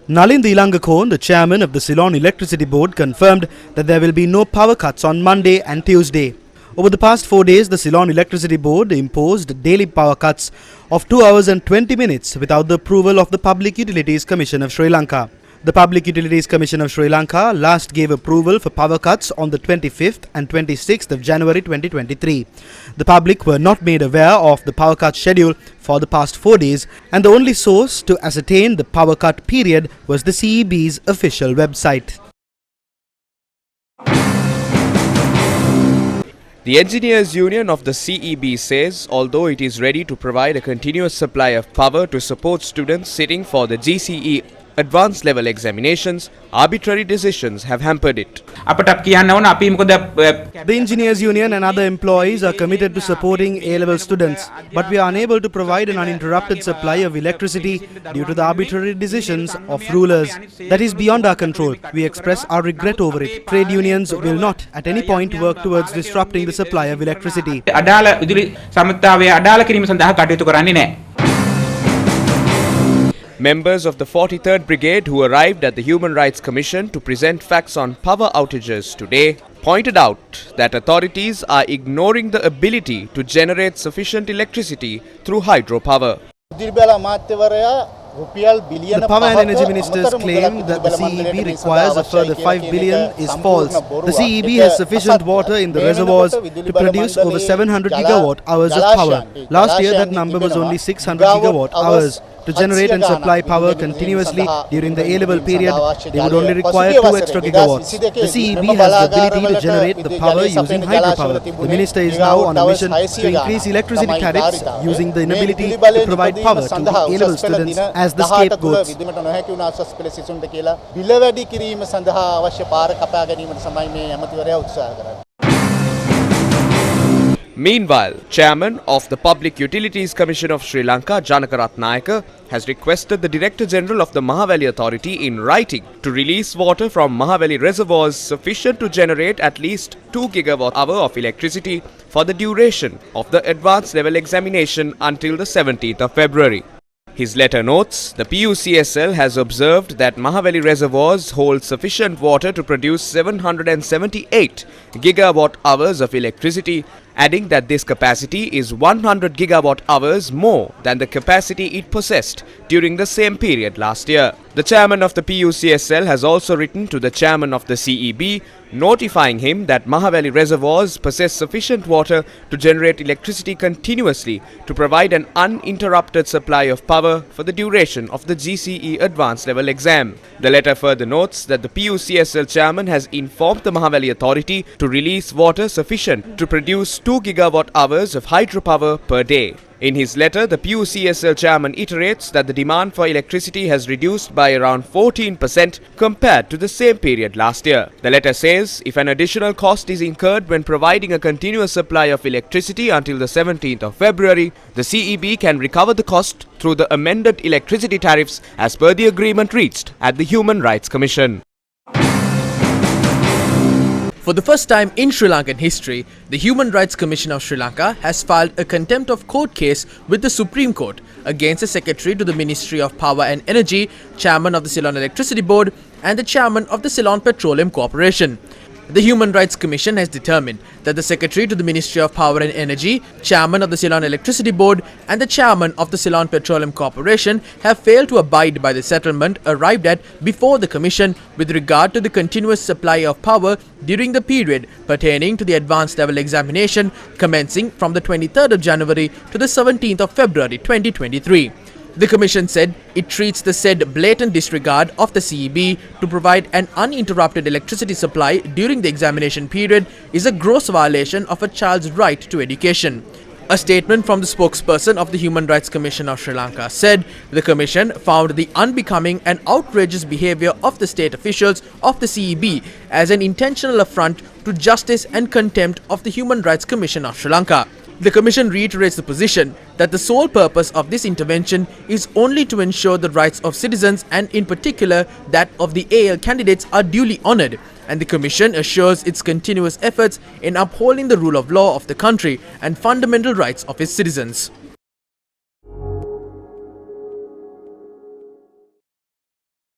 Nalin Lanka, the chairman of the Ceylon Electricity Board, confirmed that there will be no power cuts on Monday and Tuesday. Over the past 4 days, the Ceylon Electricity Board imposed daily power cuts of 2 hours and 20 minutes without the approval of the Public Utilities Commission of Sri Lanka. The Public Utilities Commission of Sri Lanka last gave approval for power cuts on the 25th and 26th of January 2023. The public were not made aware of the power cut schedule for the past 4 days, and the only source to ascertain the power cut period was the CEB's official website. The Engineers Union of the CEB says although it is ready to provide a continuous supply of power to support students sitting for the GCE advanced level examinations, arbitrary decisions have hampered it. The Engineers Union and other employees are committed to supporting A-level students, but we are unable to provide an uninterrupted supply of electricity due to the arbitrary decisions of rulers. That is beyond our control. We express our regret over it. Trade unions will not at any point work towards disrupting the supply of electricity. Members of the 43rd Brigade who arrived at the Human Rights Commission to present facts on power outages today pointed out that authorities are ignoring the ability to generate sufficient electricity through hydropower. The Power and Energy Ministers claim that the CEB requires a further 5 billion is false. The CEB has sufficient water in the reservoirs to produce over 700 gigawatt hours of power. Last year that number was only 600 gigawatt hours. To generate and supply power continuously during the A-level period, they would only require 2 extra gigawatts. The CEB has the ability to generate the power using hydropower. The minister is now on a mission to increase electricity tariffs using the inability to provide power to the A-level students as the scapegoats. Meanwhile, Chairman of the Public Utilities Commission of Sri Lanka, Janaka has requested the Director General of the Mahaveli Authority in writing to release water from Mahaveli reservoirs sufficient to generate at least 2 gigawatt hour of electricity for the duration of the advanced level examination until the 17th of February. His letter notes, the PUCSL has observed that Mahaveli reservoirs hold sufficient water to produce 778 gigawatt hours of electricity, adding that this capacity is 100 gigawatt hours more than the capacity it possessed during the same period last year. The chairman of the PUCSL has also written to the chairman of the CEB, notifying him that Mahaveli reservoirs possess sufficient water to generate electricity continuously to provide an uninterrupted supply of power for the duration of the GCE advanced level exam. The letter further notes that the PUCSL chairman has informed the Mahaveli authority to release water sufficient to produce 2 gigawatt hours of hydropower per day. In his letter, the PUCSL chairman iterates that the demand for electricity has reduced by around 14% compared to the same period last year. The letter says if an additional cost is incurred when providing a continuous supply of electricity until the 17th of February, the CEB can recover the cost through the amended electricity tariffs as per the agreement reached at the Human Rights Commission. For the first time in Sri Lankan history, the Human Rights Commission of Sri Lanka has filed a contempt of court case with the Supreme Court against the Secretary to the Ministry of Power and Energy, Chairman of the Ceylon Electricity Board and the Chairman of the Ceylon Petroleum Corporation. The Human Rights Commission has determined that the Secretary to the Ministry of Power and Energy, Chairman of the Ceylon Electricity Board and the Chairman of the Ceylon Petroleum Corporation have failed to abide by the settlement arrived at before the Commission with regard to the continuous supply of power during the period pertaining to the advanced level examination commencing from the 23rd of January to the 17th of February 2023. The Commission said it treats the said blatant disregard of the CEB to provide an uninterrupted electricity supply during the examination period is a gross violation of a child's right to education. A statement from the spokesperson of the Human Rights Commission of Sri Lanka said the Commission found the unbecoming and outrageous behaviour of the state officials of the CEB as an intentional affront to justice and contempt of the Human Rights Commission of Sri Lanka. The Commission reiterates the position that the sole purpose of this intervention is only to ensure the rights of citizens and in particular that of the AL candidates are duly honoured, and the Commission assures its continuous efforts in upholding the rule of law of the country and fundamental rights of its citizens.